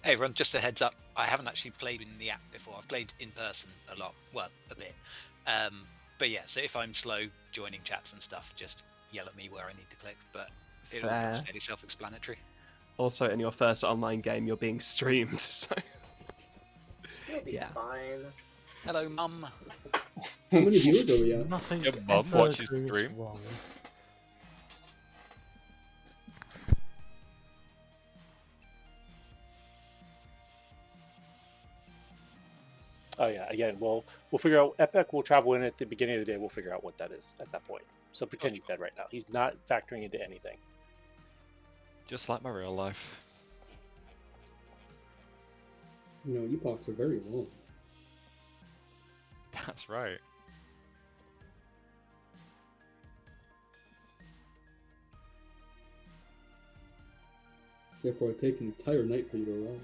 Hey everyone, just a heads up. I haven't actually played in the app before. I've played in person a lot, well, a bit. But yeah, so if I'm slow joining chats and stuff, just yell at me where I need to click. But it all looks Fair. fairly self-explanatory. Also, in your first online game, you're being streamed, so You'll be yeah. fine. Hello, Mum. How many viewers are we at? Nothing Your mum ever watches goes stream? wrong. Oh yeah, again, we'll figure out. Epic will travel in at the beginning of the day. We'll figure out what that is at that point. So pretend he's dead right now. He's not factoring into anything. Just like my real life. You know, epochs are very long. That's right. Therefore, it takes an entire night for you to arrive.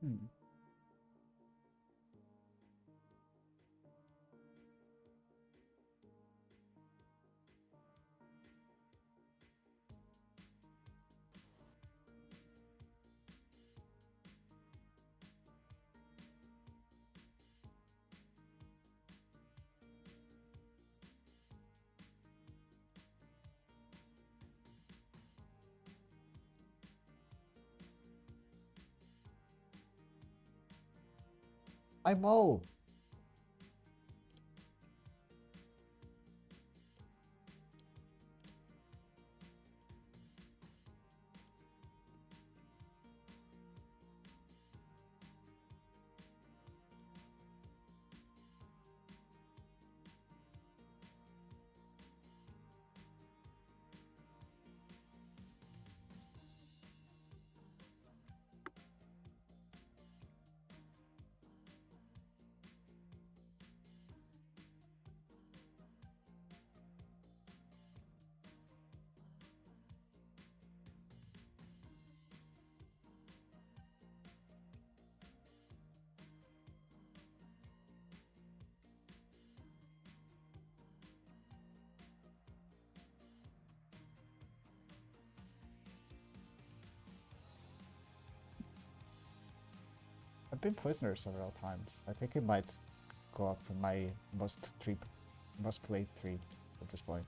Hmm. I'm old. I've been prisoner several times. I think it might go up in my must play 3 at this point.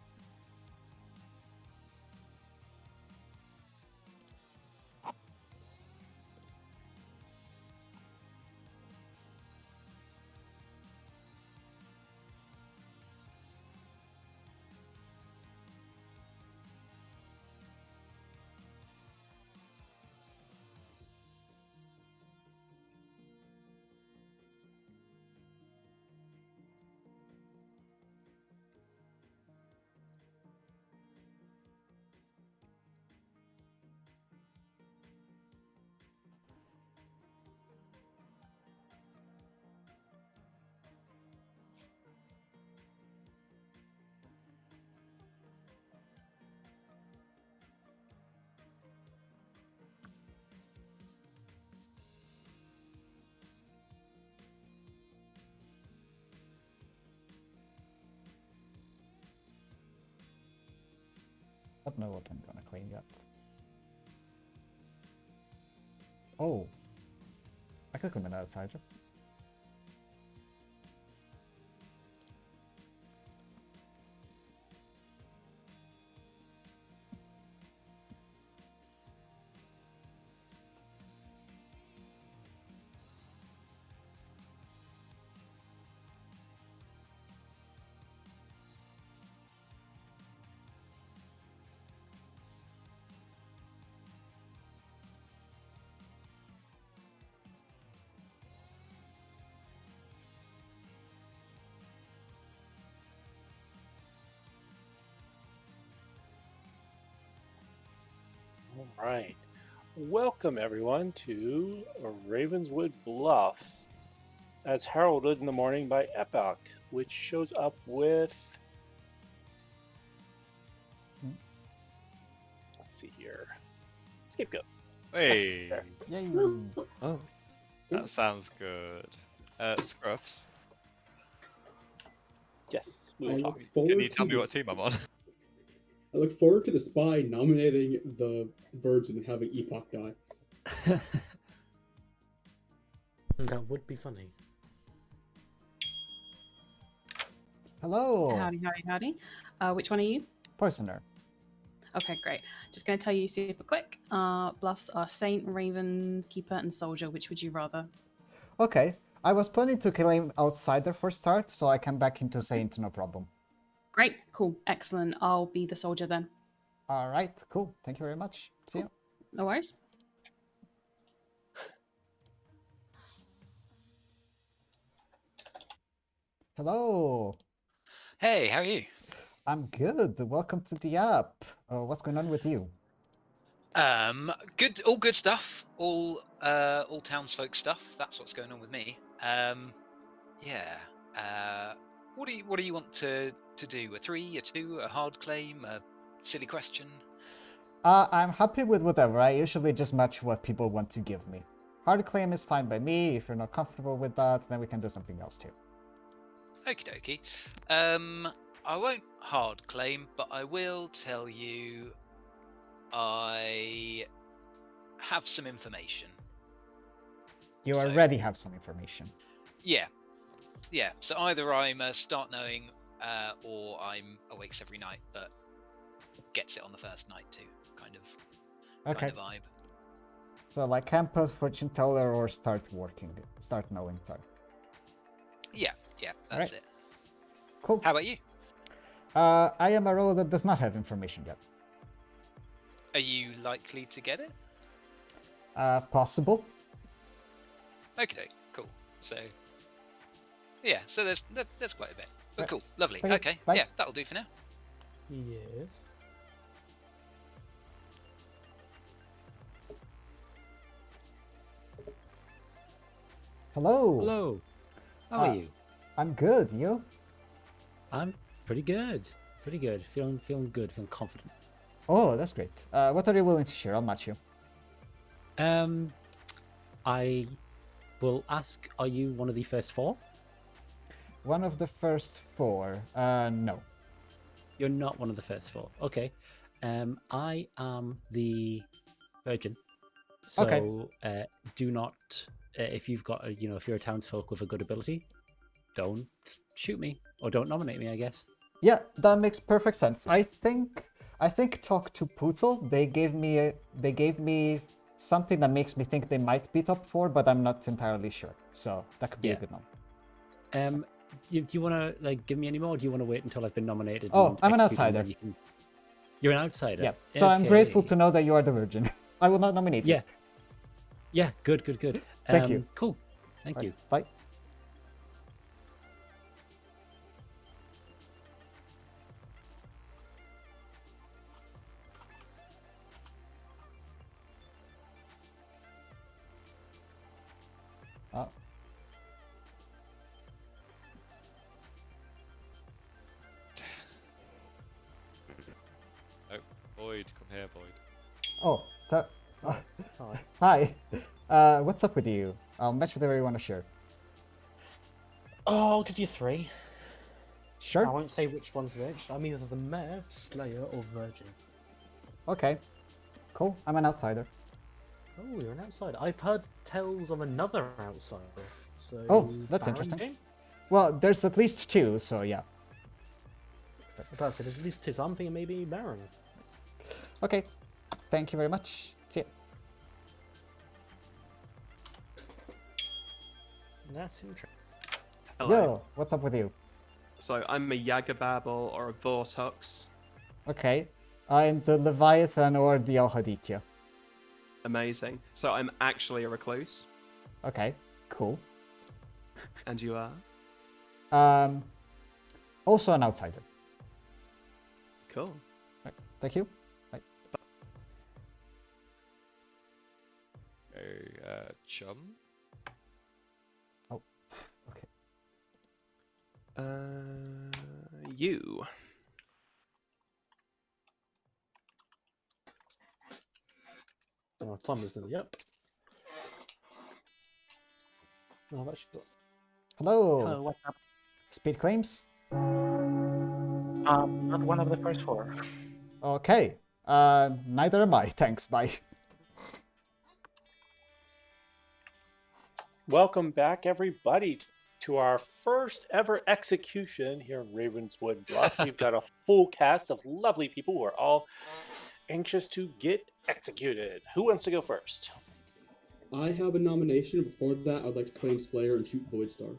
I don't know what I'm gonna clean yet. Oh, I could come in outside. right. Welcome everyone to Ravenswood Bluff, as heralded in the morning by Epoch, which shows up with. Let's see here. Scapegoat. Hey, There. Yay! oh, that sounds good. Scruffs, Yes, we I will look talk. forward can you to tell me what this- team I'm on? I look forward to the spy nominating the Virgin and having Epoch die. That would be funny. Hello, Howdy, howdy, howdy. Which one are you? Poisoner. Okay, great. Just going to tell you super quick. Bluffs are Saint, Raven, Keeper, and Soldier. Which would you rather? Okay, I was planning to claim Outsider for start, so I can back into Saint, no problem. Great, cool, excellent. I'll be the Soldier then. All right, cool. Thank you very much. See you. No worries. Hello. Hey, how are you? I'm good. Welcome to the app. What's going on with you? Good, all good stuff. All townsfolk stuff. That's what's going on with me. Yeah. What do you want to do? A 3, a 2, a hard claim, a silly question? I'm happy with whatever. I usually just match what people want to give me. Hard claim is fine by me. If you're not comfortable with that, then we can do something else too. Okie dokie. I won't hard claim, but I will tell you I have some information. You So- already have some information. Yeah. So either I'm a start knowing, or I'm awakes every night, but gets it on the first night too. Kind Okay. of vibe. So like campus, fortune teller, or start knowing. Sorry. Yeah, that's Alright. it. Cool. How about you? I am a role that does not have information yet. Are you likely to get it? Possible. Okay, cool. So, yeah, so there's quite a bit. But Right. cool, lovely. Okay, Okay, bye. yeah, that'll do for now. Yes. Hello. Hello. How Uh, are you? I'm good. You? I'm pretty good. Pretty good. Feeling good. Feeling confident. Oh, that's great. What are you willing to share? I'll match you. I will ask. Are you one of the first 4? One of the first 4. No. You're not one of the first 4. Okay. I am the virgin. So, Okay. do not. If you've got, if you're a townsfolk with a good ability, don't shoot me or don't nominate me. I guess. Yeah, that makes perfect sense. I think talk to Pootle. They gave me something that makes me think they might be top 4, but I'm not entirely sure. So that could be a Yeah. good one. Do you want to give me any more? Or do you want to wait until I've been nominated? Oh, and I'm an execute and then outsider. You're an outsider. Yeah. So I'm grateful Okay. to know that you are the virgin. I will not nominate you. Yeah. Yeah. Good. Thank you. Cool. Thank Right, you. Bye. Oh, Oh, Boyd, come here, Boyd. oh, Hi. hi. What's up with you? I'll match whatever you want to share. Oh, I'll give you 3. Sure. I won't say which one's which. I'm either the Mayor, Slayer, or Virgin. Okay. Cool. I'm an outsider. Oh, you're an outsider. I've heard tales of another outsider. So. Oh, that's Baron interesting. game? Well, there's at least 2, so yeah. That's it. There's at least 2. So I'm thinking maybe Baron. Okay. Thank you very much. See ya. That's interesting. Hello. Yo, what's up with you? So I'm a Yagababble or a Vortox. Okay. I'm the Leviathan or the Alhadikya. Amazing. So I'm actually a recluse. Okay. Cool. And you are? Also an outsider. Cool. Thank you. Bye. Okay, Chum. Oh, okay. You. Tom is nearly up. Oh, I've actually got. Hello. Hello, what's up? Speed claims? Not one of the first four. Okay. Neither am I. Thanks. Bye. Welcome back, everybody, to our first ever execution here in Ravenswood Bluff. We've got a full cast of lovely people who are all anxious to get executed. Who wants to go first? I have a nomination. Before that, I'd like to claim Slayer and shoot Voidstar.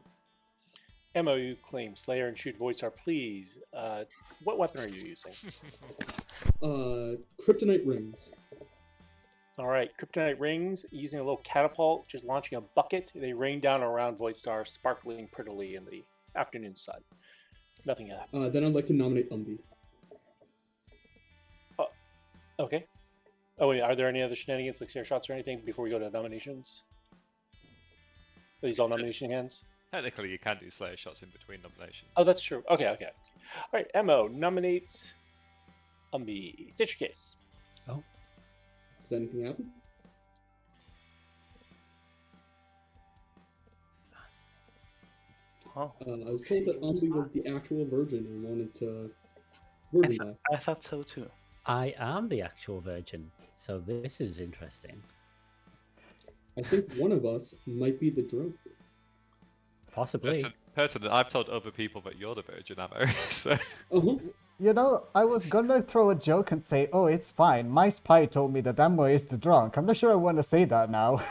MOU claim Slayer and shoot Voidstar, please. What weapon are you using? Kryptonite rings. All right, Kryptonite rings, using a little catapult, just launching a bucket. They rain down around Voidstar, sparkling prettily in the afternoon sun. Nothing happens. Then I'd like to nominate Umbi. Okay. Oh, wait, are there any other shenanigans, like snare shots or anything, before we go to nominations? Are these all nomination hands? Technically, you can do Slayer shots in between nominations. Oh, that's true. Okay. All right, Mo nominates Umbi. State your case. Oh, Does anything happen? Oh, I was told that Umbi was the actual virgin and wanted to virgin die. I thought so too. I am the actual virgin, so this is interesting. I think one of us might be the drunk. Possibly. Pertinent. I've told other people that you're the virgin, Ammo. So. Uh-huh. You know, I was gonna throw a joke and say, oh, it's fine. My spy told me that Ammo is the drunk. I'm not sure I want to say that now.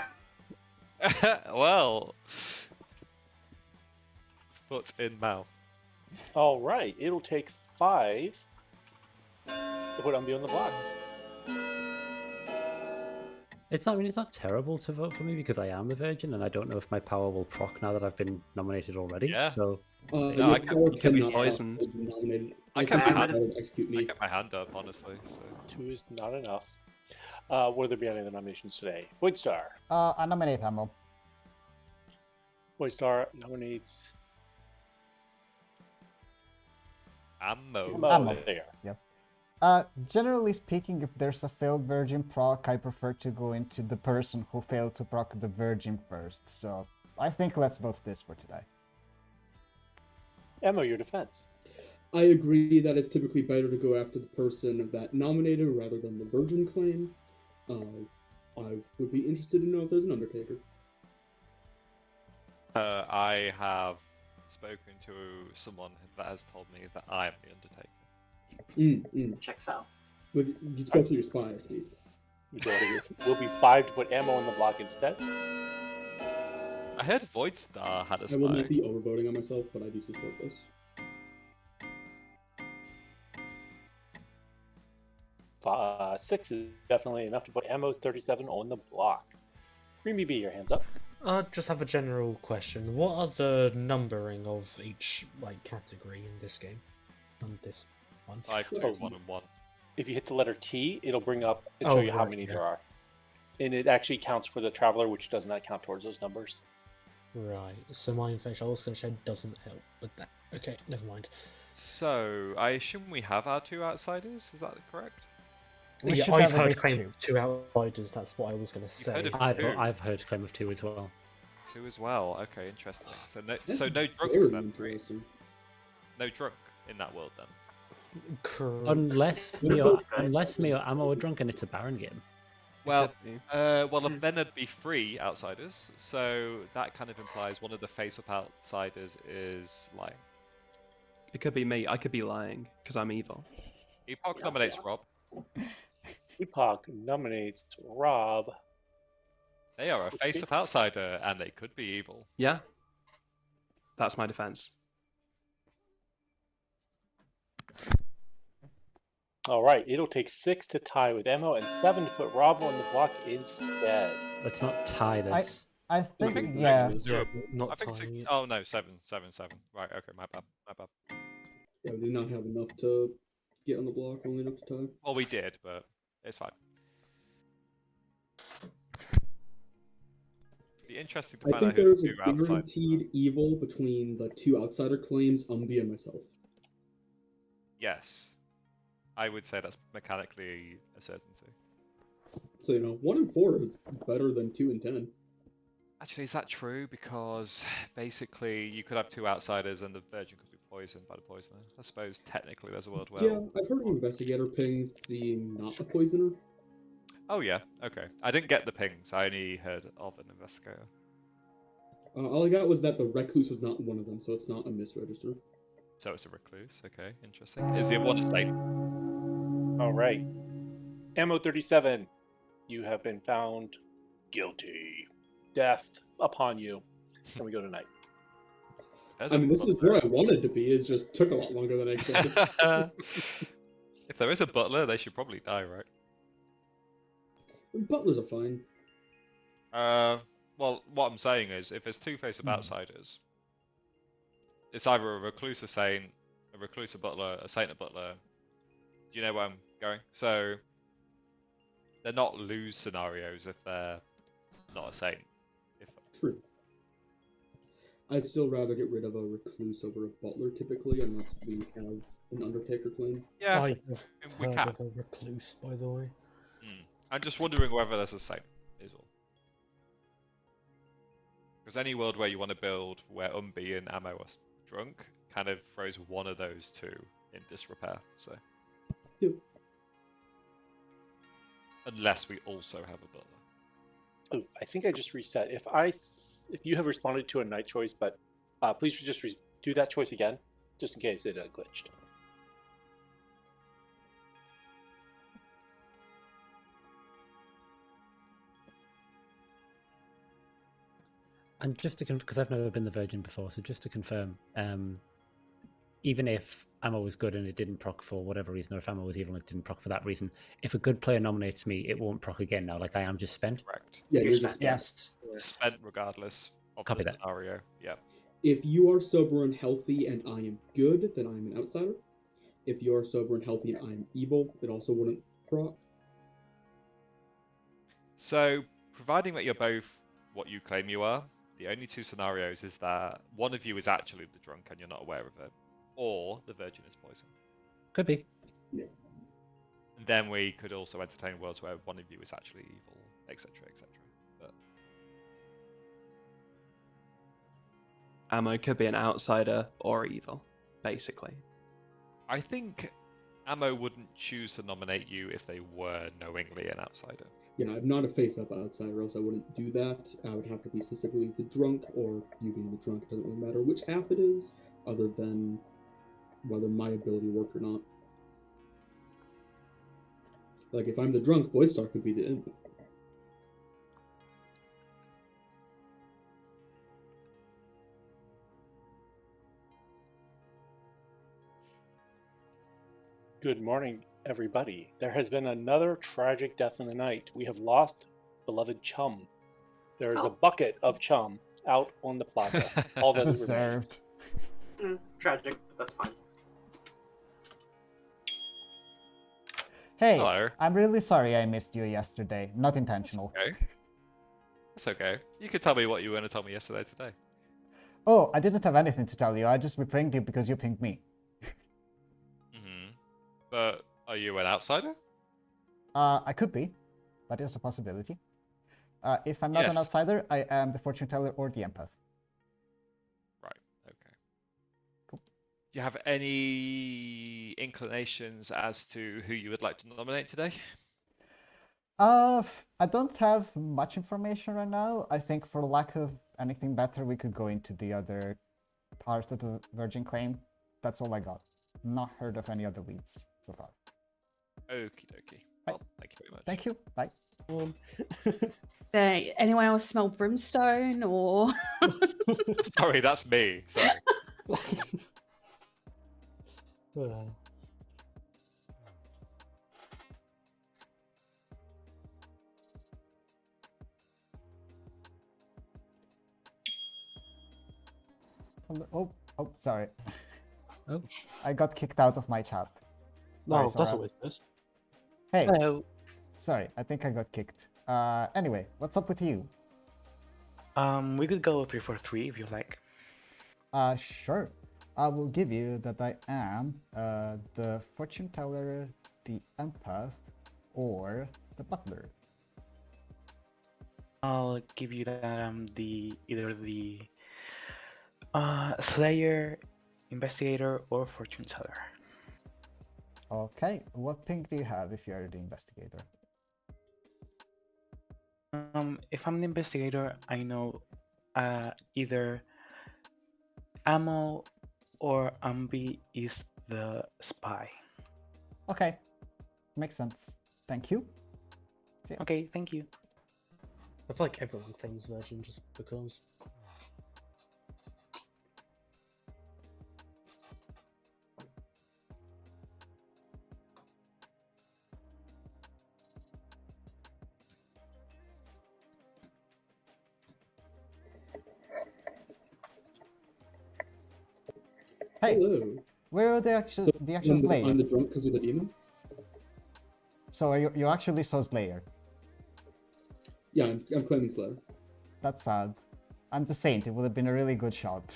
Well, foot in mouth. All right, it'll take 5 to put Umbi on the block. It's not terrible to vote for me because I am the virgin, and I don't know if my power will proc now that I've been nominated already. Yeah. So No, Your I power can be cannot poisoned. be nominated. I think can you have- better execute I me. get my hand up, honestly. So. 2 is not enough. Will there be any other nominations today? Voidstar. I nominate Ammo. Voidstar nominates Ammo. Ammo. There. Generally speaking, if there's a failed virgin proc, I prefer to go into the person who failed to proc the virgin first. So I think let's vote this for today. Emma, your defense. I agree that it's typically better to go after the person that nominated rather than the virgin claim. I would be interested to know if there's an Undertaker. I have spoken to someone that has told me that I am the Undertaker. Checks out. With you spoke to your spy, I see. Will be 5 to put ammo on the block instead. I heard Voidstar had a I will spy. not be overvoting on myself, but I do support this. 6 is definitely enough to put ammo 37 on the block. Creamy B, your hands up. I just have a general question. What are the numbering of each category in this game? On this one. Like Oh. 1 and 1. If you hit the letter T, it'll bring up and Oh, show you how right, many yeah. there are. And it actually counts for the traveler, which does not count towards those numbers. Right. So my information I was going to share doesn't help with that. Okay, never mind. So, I assume we have our 2 outsiders, is that correct? We Yeah, should I've have at heard least claim 2. of 2 outsiders. That's what I was going to say. heard of- I've heard claim of 2 as well. 2 as well, okay, interesting. So no, That's no drunk very then, right? interesting. No drunk in that world then. Unless What me about- or Ammo are drunk and it's a Baron game. Well, Could be. then there'd be 3 outsiders, so that kind of implies one of the face-up outsiders is lying. It could be me. I could be lying because I'm evil. Epoch nominates Rob. Epoch nominates Rob. They are a face-up outsider, and they could be evil. Yeah. That's my defense. All right, it'll take 6 to tie with ammo and 7 to put Rob on the block instead. Let's not tie this. I think, think yeah. that's- Yeah, I not think tying it. oh no, 7. Right, okay, my bad. Yeah, we did not have enough to get on the block, only enough to tie. Well, we did, but it's fine. be interesting to I find think out who there's the a two outsiders guaranteed evil between the two outsider claims, Umbi and myself. Yes, I would say that's mechanically a certainty. So, 1 and 4 is better than 2 and 10. Actually, is that true? Because basically, you could have two outsiders, and the virgin could be poisoned by the poisoner. I suppose technically, there's a world where. Yeah, I've heard of investigator pings seeing not a poisoner. Oh yeah, okay. I didn't get the pings. I only heard of an investigator. All I got was that the recluse was not one of them, so it's not a misregister. So it's a recluse. Okay, interesting. Is the one a saint? All right. Ammo 37. You have been found guilty. Death upon you. Can we go tonight? I mean, this is where I wanted to be. It just took a lot longer than I expected. If there is a butler, they should probably die, right? Butlers are fine. Well, what I'm saying is, if there's two face-up outsiders, it's either a recluse a saint, a recluse a butler, a saint a butler. Do you know where I'm going? So they're not lose scenarios if they're not a saint. True. I'd still rather get rid of a recluse over a butler, typically, unless we have an undertaker claim. Yeah, I have we heard can. of a recluse, by the way. I'm just wondering whether there's a saint, is all. Because any world where you want to build where Umbi and Ammo are drunk kind of throws one of those two in disrepair. So, Yep. unless we also have a butler. Oh, I think I just reset. If you have responded to a night choice, but please just do that choice again, just in case it glitched. And just to because I've never been the Virgin before, so just to confirm, even if ammo was good and it didn't proc for whatever reason, or if ammo was evil and it didn't proc for that reason, if a good player nominates me, it won't proc again now. Like I am just spent. Correct. Yeah, you're just Yes. Spent regardless of Copy the that. scenario. Yeah. If you are sober and healthy and I am good, then I am an outsider. If you are sober and healthy and I am evil, it also wouldn't proc. So, providing that you're both what you claim you are, the only two scenarios is that one of you is actually the drunk and you're not aware of it, or the virgin is poisoned. Could be. Yeah. And then we could also entertain worlds where one of you is actually evil, etc., etc. But Ammo could be an outsider or evil, basically. I think Ammo wouldn't choose to nominate you if they were knowingly an outsider. Yeah, I'm not a face-up outsider, else I wouldn't do that. I would have to be specifically the drunk, or you being the drunk. It doesn't really matter which half it is, other than whether my ability worked or not. Like, if I'm the drunk, Voidstar could be the imp. Good morning, everybody. There has been another tragic death in the night. We have lost beloved Chum. There is a bucket of Chum out on the plaza. All that is remaining. Deserved. Tragic, but that's fine. Hey, Hello. I'm really sorry I missed you yesterday. Not intentional. Okay. That's okay. You could tell me what you were going to tell me yesterday today. Oh, I didn't have anything to tell you. I just repinged you because you pinged me. But are you an outsider? I could be. That is a possibility. If I'm not an Yes. outsider, I am the fortune teller or the empath. Right, okay. Cool. Do you have any inclinations as to who you would like to nominate today? I don't have much information right now. I think for lack of anything better, we could go into the other part of the Virgin claim. That's all I got. Not heard of any other leads so far. Okie dokie. Well, thank you very much. Thank you. Bye. Does anyone else smell brimstone or? Sorry, that's me. Sorry. Oh, sorry. Oh. I got kicked out of my chat. No, Sorry, that's Sora. always good. Hey, Hello. sorry, I think I got kicked. Anyway, what's up with you? We could go 3-4-3 if you like. Sure. I will give you that I am the fortune teller, the empath, or the butler. I'll give you that I'm either the Slayer, Investigator, or Fortune Teller. Okay, what ping do you have if you're the investigator? If I'm the investigator, I know either Ammo or Ambi is the spy. Okay, makes sense. Thank you. Okay, thank you. I feel like everyone claims Virgin just because. Hey, Hello. where are the actual Slayer? I'm the drunk because you're the demon? So are you actually so Slayer? Yeah, I'm claiming Slayer. That's sad. I'm the Saint. It would have been a really good shot.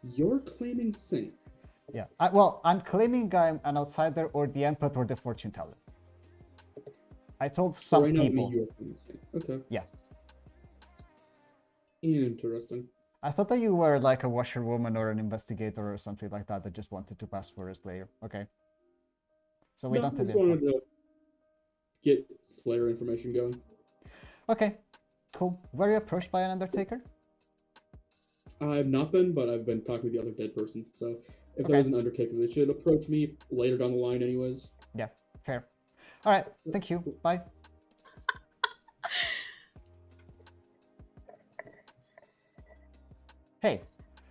You're claiming Saint. Yeah. Well, I'm claiming I'm an outsider or the empath or the fortune teller. I told some right now, people. you're claiming Saint. Okay. Yeah. Interesting. I thought that you were like a washerwoman or an investigator or something like that that just wanted to pass for a Slayer. Okay. So we don't I have just wanted to get Slayer information going. Okay, cool. Were you approached by an Undertaker? I've not been, but I've been talking with the other dead person. So if there is an Undertaker, they should approach me later down the line anyways. Yeah, fair. All right, thank you. Bye. Hey.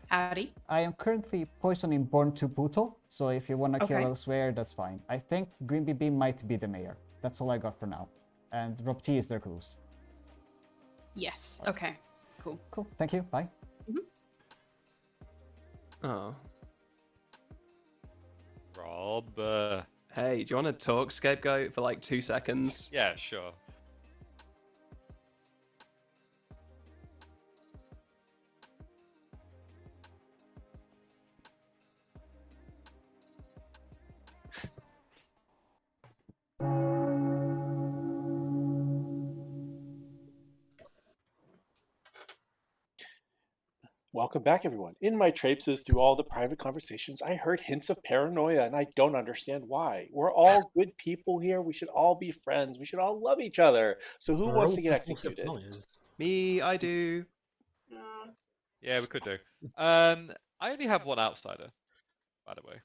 Howdy. I am currently poisoning Born to Puto, so if you want to kill Okay. elsewhere, that's fine. I think Green BB might be the mayor. That's all I got for now. And Rob T is their clues. Yes. Okay. Cool. Cool. Thank you. Bye. Oh. Rob. Hey, do you want to talk, Scapegoat, for like 2 seconds? Yeah, sure. Welcome back, everyone. In my traipses through all the private conversations, I heard hints of paranoia, and I don't understand why. We're all good people here. We should all be friends. We should all love each other. So who wants to get executed? Me, I do. Yeah, we could do. I only have one outsider, by the way.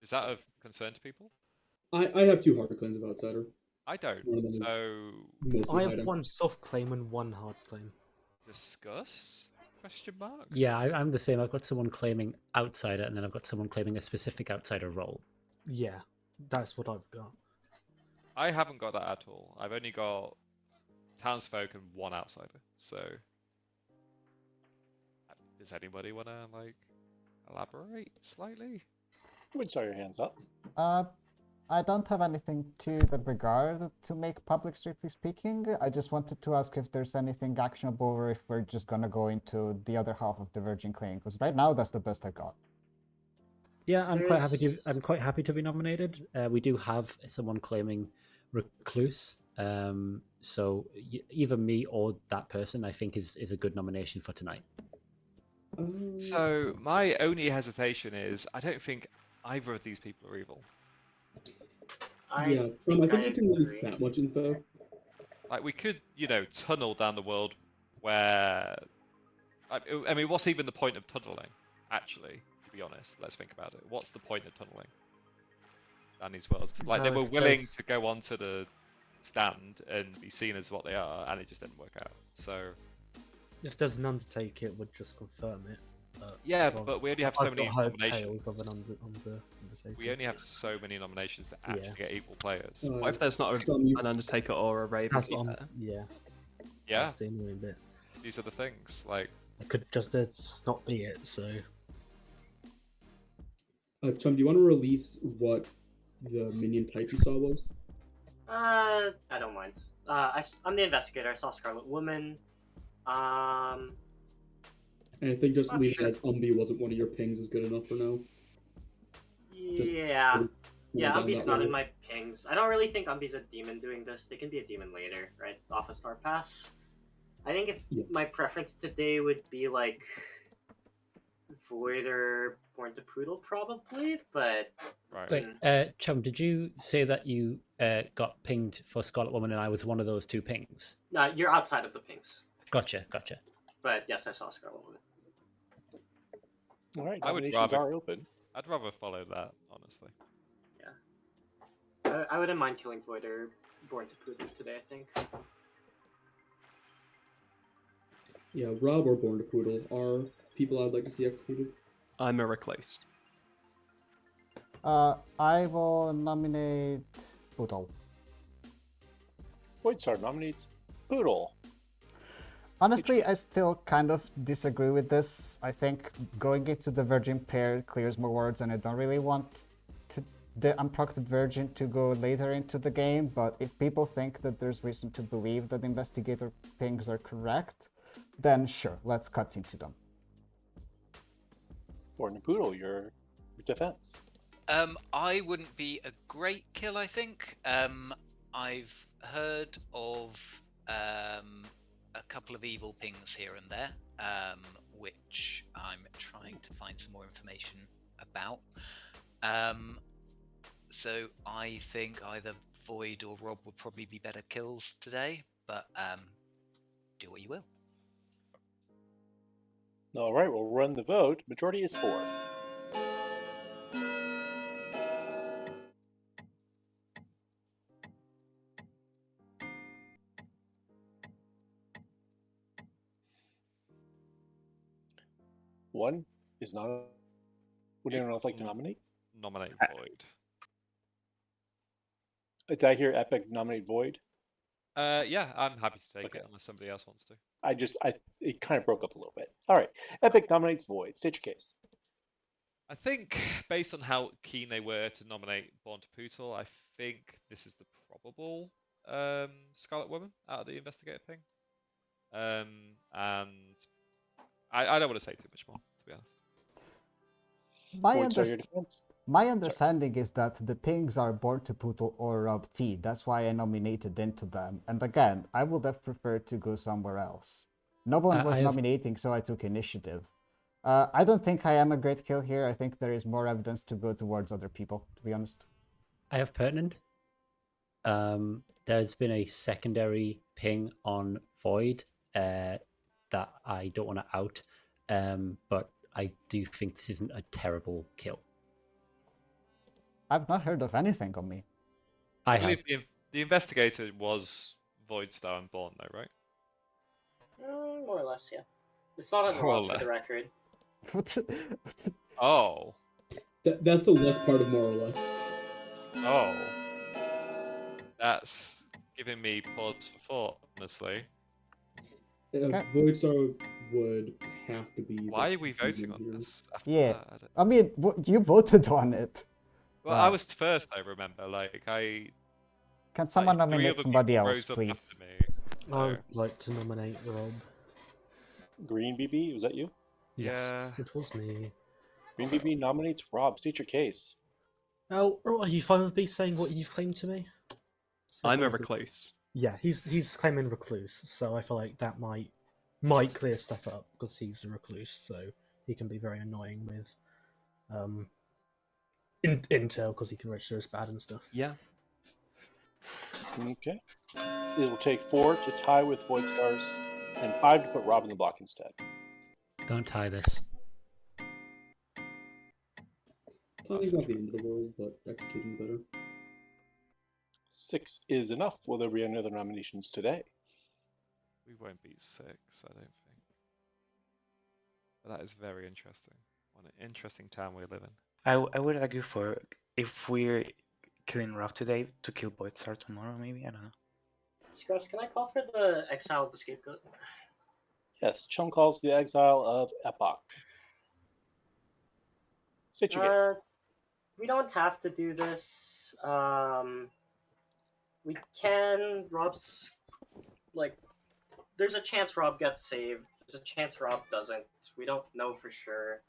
Is that of concern to people? I have 2 hard claims of outsider. I don't. So I have one soft claim and one hard claim. Discuss? Question mark? Yeah, I'm the same. I've got someone claiming outsider, and then I've got someone claiming a specific outsider role. Yeah, that's what I've got. I haven't got that at all. I've only got townsfolk and one outsider. So, does anybody want to like elaborate slightly? Would saw your hands up. I don't have anything to that regard to make public, strictly speaking. I just wanted to ask if there's anything actionable or if we're just gonna go into the other half of the Virgin claim, because right now that's the best I got. Yeah, I'm quite happy to be nominated. We do have someone claiming recluse, so either me or that person, I think, is a good nomination for tonight. So my only hesitation is I don't think either of these people are evil. I think we can release that much info. Like we could, tunnel down the world where, I mean, what's even the point of tunneling? Actually, to be honest, let's think about it. What's the point of tunneling down these worlds? Like they were willing to go onto the stand and be seen as what they are, and it just didn't work out. So if there's an Undertaker, it would just confirm it. Yeah, but we only have so many nominations. Tales of an Undertaker. We only have so many nominations to actually get equal players. What if there's not an Undertaker or a Raven? Yeah. Yeah. That's the annoying bit. These are the things. Like it could just not be it. So. Chum, do you want to release what the minion type you saw was? I don't mind. I'm the investigator. I saw Scarlet Woman. And I think just Not leaving sure. as Umbi wasn't one of your pings is good enough for now. Just Yeah. sort of Yeah, down Umbi's that not in road. my pings. I don't really think Umbi's a demon doing this. They can be a demon later, right? Off a star pass. I think if Yeah. my preference today would be like Void or Born to Poodle, probably, but Right. Wait, Chum, did you say that you got pinged for Scarlet Woman and I was one of those 2 pings? no, you're outside of the pings. Gotcha. But yes, I saw Scarlet Woman. All right, I would nominations rather. are open. I'd rather follow that, honestly. I wouldn't mind killing Void or Born to Poodle today, I think. Yeah, Rob or Born to Poodle are people I'd like to see executed. I'm a recluse. I will nominate Poodle. Void Star nominates Poodle. Honestly, I still kind of disagree with this. I think going into the Virgin pair clears more words, and I don't really want the unprocced Virgin to go later into the game, but if people think that there's reason to believe that investigator pings are correct, then sure, let's cut into them. Born to Poodle, your defense. I wouldn't be a great kill, I think. I've heard of a couple of evil pings here and there, which I'm trying to find some more information about. So I think either Void or Rob would probably be better kills today, but do what you will. All right, we'll run the vote. Majority is 4. One is not. Would anyone else like to nominate? Nominate Void. Did I hear Epic nominate Void? Yeah, I'm happy to take Okay. it unless somebody else wants to. It kind of broke up a little bit. All right, Epic nominates Void. State your case. I think, based on how keen they were to nominate Born to Poodle, I think this is the probable Scarlet Woman out of the investigator ping. And I don't want to say too much more, to be honest. Void, your defense. My understanding is that the pings are Born to Poodle or Rob T. That's why I nominated into them. And again, I would have preferred to go somewhere else. No one was nominating, so I took initiative. I don't think I am a great kill here. I think there is more evidence to go towards other people, to be honest. I have pertinent. There's been a secondary ping on Void that I don't want to out, but I do think this isn't a terrible kill. I've not heard of anything on me. I believe the investigator was Void Star and Born, though, right? More or less, yeah. It's not a lot for the record. Oh. That's the worst part of more or less. Oh. That's giving me pause for thought, honestly. Voidstar would have to be. Why are we voting on this? Yeah, I mean, you voted on it. Well, I was first, I remember. Can someone nominate somebody else, please? I would like to nominate Rob. Green BB, was that you? Yes, it was me. Green BB nominates Rob. State your case. Oh, are you fine with me saying what you've claimed to me? I'm a recluse. Yeah, he's claiming recluse, so I feel like that might clear stuff up because he's a recluse, so he can be very annoying with intel because he can register as bad and stuff. Yeah. Okay. It will take 4 to tie with Void Stars and 5 to put Rob in the block instead. Don't tie this. Tying's not the end of the world, but executing's better. 6 is enough. Will there be any other nominations today? We won't beat 6, I don't think. But that is very interesting. What an interesting town we live in. I would argue for if we're killing Rob today to kill Voidstar tomorrow, maybe. I don't know. Scrubs, can I call for the exile of the scapegoat? Yes, Chum calls the exile of Epoch. State your case. We don't have to do this. We can. Rob's like, there's a chance Rob gets saved. There's a chance Rob doesn't. We don't know for sure.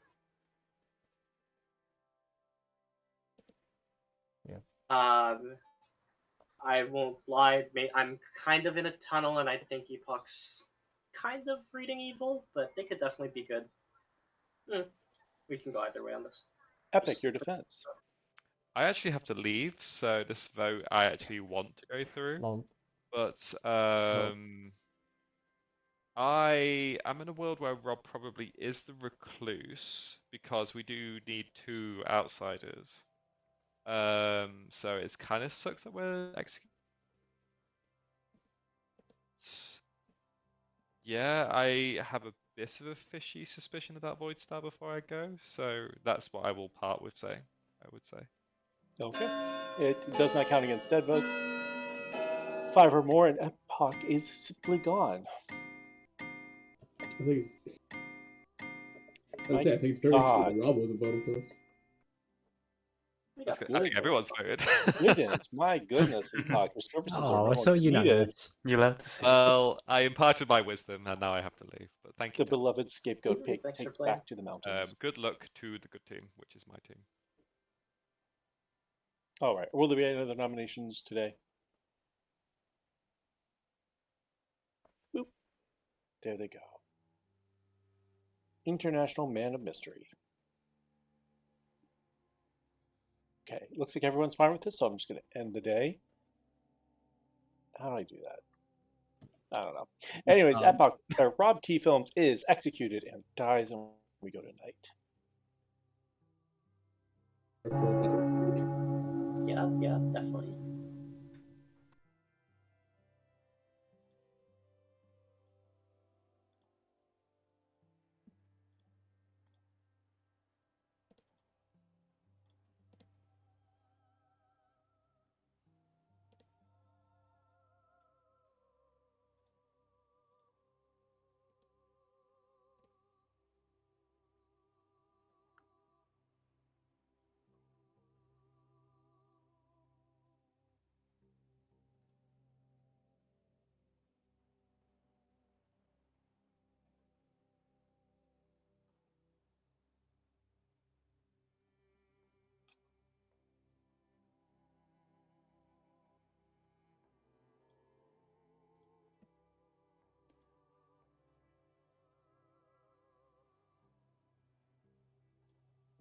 Yeah. I won't lie. I'm kind of in a tunnel, and I think Epoch's kind of reading evil, but they could definitely be good. We can go either way on this. Epic, your defense. I actually have to leave, so this vote I actually want to go through. Lol. But I am in a world where Rob probably is the recluse because we do need 2 outsiders. So it's kind of sucks that we're executing. Yeah, I have a bit of a fishy suspicion about Void Star before I go, so that's what I will part with saying, I would say. Okay. It does not count against dead votes. 5 or more, and Epoch is simply gone. I think it's very God. interesting that Rob wasn't voting for us. I think everyone's voted. Goodness, my goodness, Epoch, your services are Oh, no it's so longer needed. unanimous. You left. Well, I imparted my wisdom, and now I have to leave. But thank you. The beloved scapegoat pig Thanks for takes playing. back to the mountains. Good luck to the good team, which is my team. All right. Will there be any other nominations today? Boop. There they go. International Man of Mystery. Okay, looks like everyone's fine with this, so I'm just going to end the day. How do I do that? I don't know. Anyways, Rob T. Films is executed and dies, and we go to night. I feel like that was weird. Yeah, definitely.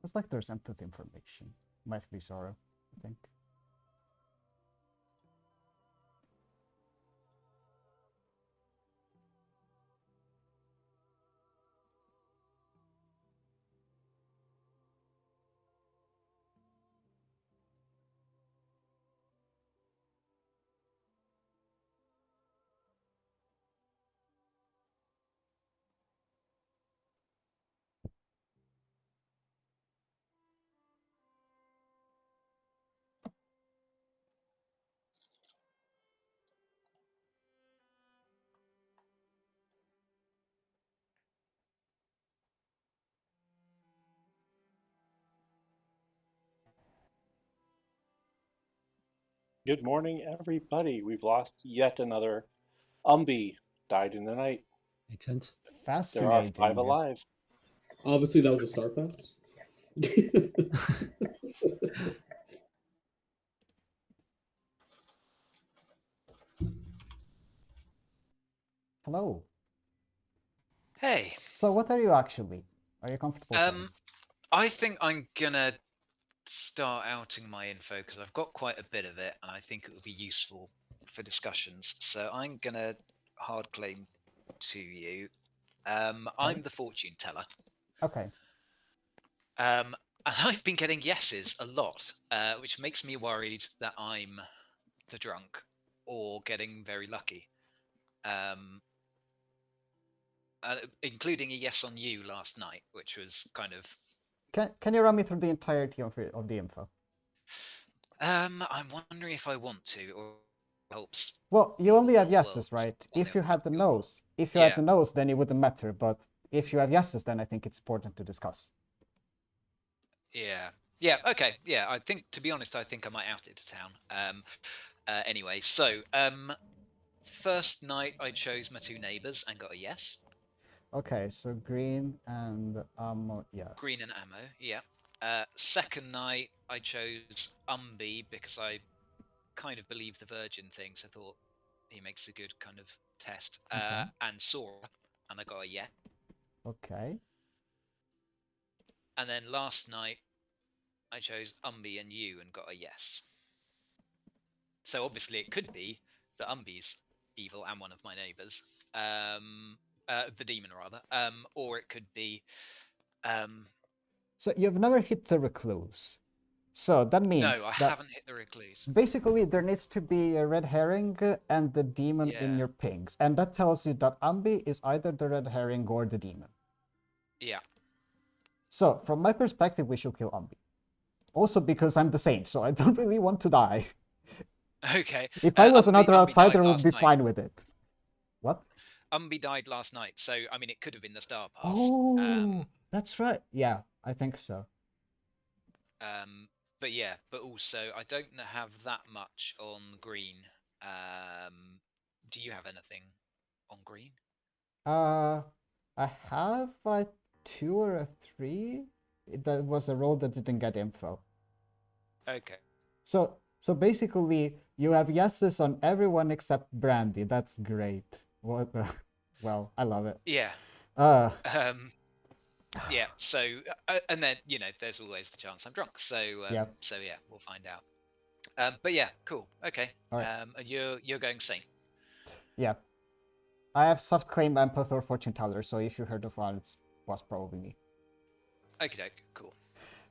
It's like there's input information. Might be Sorrow, I think. Good morning, everybody. We've lost yet another Umbi. Died in the night. Makes sense. There are 5 Fascinating. alive. Obviously, that was a star pass. Hello. Hey. So what are you actually? Are you comfortable? I think I'm gonna start outing my info because I've got quite a bit of it, and I think it would be useful for discussions. So I'm gonna hard claim to you. I'm the fortune teller. Okay. And I've been getting yeses a lot, which makes me worried that I'm the drunk or getting very lucky. Including a yes on you last night, which was kind of. Can you run me through the entirety of the info? I'm wondering if I want to, or helps. Well, you only have yeses, right? If you had the no's, had the no's, then it wouldn't matter. But if you have yeses, then I think it's important to discuss. Yeah. Okay. Yeah. I think, to be honest, I think I might out it to town. Anyway, so First night, I chose my 2 neighbours and got a yes. Okay, so green and ammo, yes. Green and ammo, yeah. Second night, I chose Umbi because I kind of believe the Virgin thing, so I thought he makes a good kind of test. Okay. And Sora, and I got a yeah. Okay. And then last night, I chose Umbi and you and got a yes. So obviously, it could be that Umbi's evil and one of my neighbours, the demon rather, or it could be. So you've never hit the recluse. So that means No, I that haven't hit the recluse. basically there needs to be a red herring and the demon in Yeah. your pings. And that tells you that Ambi is either the red herring or the demon. Yeah. So from my perspective, we should kill Ambi. Also because I'm the saint, so I don't really want to die. Okay. If I was Umbi another died outsider, I would last be night. fine with it. What? Umbi died last night, so I mean, it could have been the Star Pass. Oh, that's right. Yeah, I think so. But yeah, but also I don't have that much on green. Do you have anything on green? I have a 2 or a 3. That was a roll that didn't get info. Okay. So basically, you have yeses on everyone except Brandy. That's great. What the... Well, I love it. Yeah. Yeah. So, and then there's always the chance I'm drunk. So, Yeah. So yeah, we'll find out. But yeah, cool. Okay. All right. And you're going Saint. Yeah. I have soft claim empath or fortune teller, so if you heard of one, it was probably me. Okay, cool. All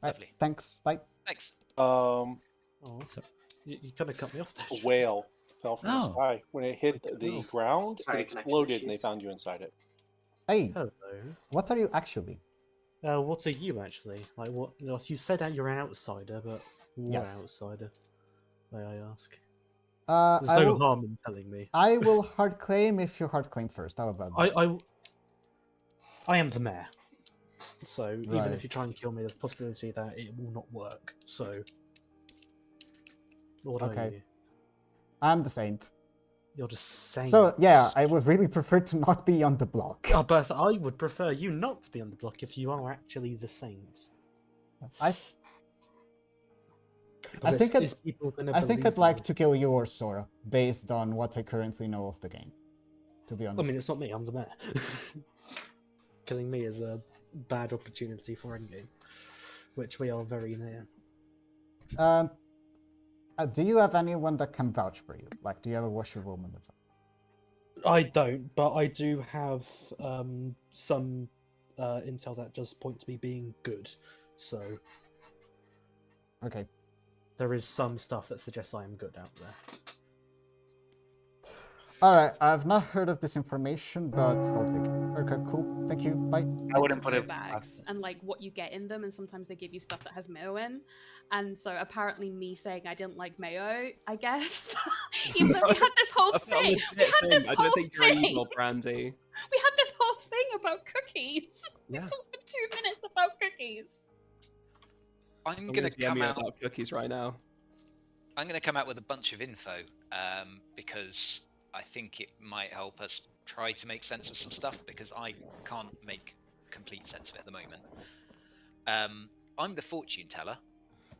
right, Lovely. thanks. Bye. Thanks. Oh, you kind of cut me off there. A whale fell from the Oh. sky. When it hit the ground, Sorry, it exploded, and they found you inside it. Hey, Hello. what are you actually? What are you actually? Like what? You said that you're an outsider, but what Yes. outsider? May I ask? There's There's no harm in telling me. I will hard claim if you hard claim first. How about that? I am the mayor. So even Right. if you try and kill me, there's a possibility that it will not work. So what are Okay. you? I'm the saint. You're just saying. So yeah, I would really prefer to not be on the block. Oh, but I would prefer you not to be on the block if you are actually the saint. I But think is people gonna I think believe I'd like you? to kill you or Sora, based on what I currently know of the game. To be honest. I mean, it's not me. I'm the mayor. Killing me is a bad opportunity for endgame, which we are very near. Do you have anyone that can vouch for you? Like, do you have a washerwoman? I don't, but I do have some intel that does point to me being good. So Okay. there is some stuff that suggests I am good out there. Alright, I've not heard of this information, but still thank you. Okay, cool. Thank you. Bye. I wouldn't put Mayo it bags past and like what you get in them, and sometimes they give you stuff that has mayo in. And so apparently, me saying I didn't like mayo, I guess, even though we had this whole That's not a thing, we legit had this thing. I whole don't think you're thing. evil, Brandy. We had this whole thing about cookies. Yeah. We talked for 2 minutes about cookies. I'm I'm gonna DM come you out. about cookies right now. I'm gonna come out with a bunch of info, because I think it might help us try to make sense of some stuff, because I can't make complete sense of it at the moment. I'm the fortune teller,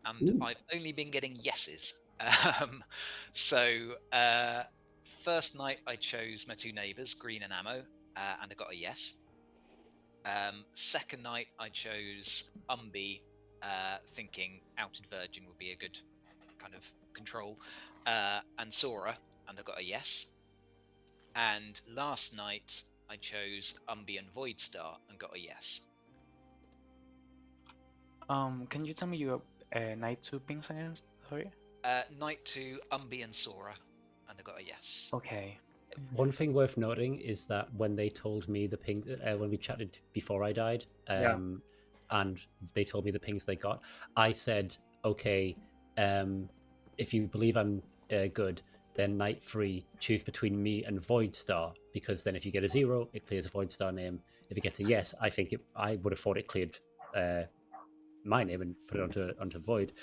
and Ooh. I've only been getting yeses. So first night I chose my 2 neighbours, green and ammo, and I got a yes. Second night I chose Umbi, thinking outed virgin would be a good kind of control, and Sora, and I got a yes. And last night I chose Umbi and Void Star and got a yes. Can you tell me your night 2 pings again? Sorry. Night 2 Umbi and Sora, and I got a yes. Okay. One thing worth noting is that when they told me the ping, when we chatted before I died, and they told me the pings they got, I said, okay, if you believe I'm good, then night 3, choose between me and Void Star, because then if you get a 0, it clears a Void Star name. If it gets a yes, I think I would have thought it cleared my name and put it onto Void.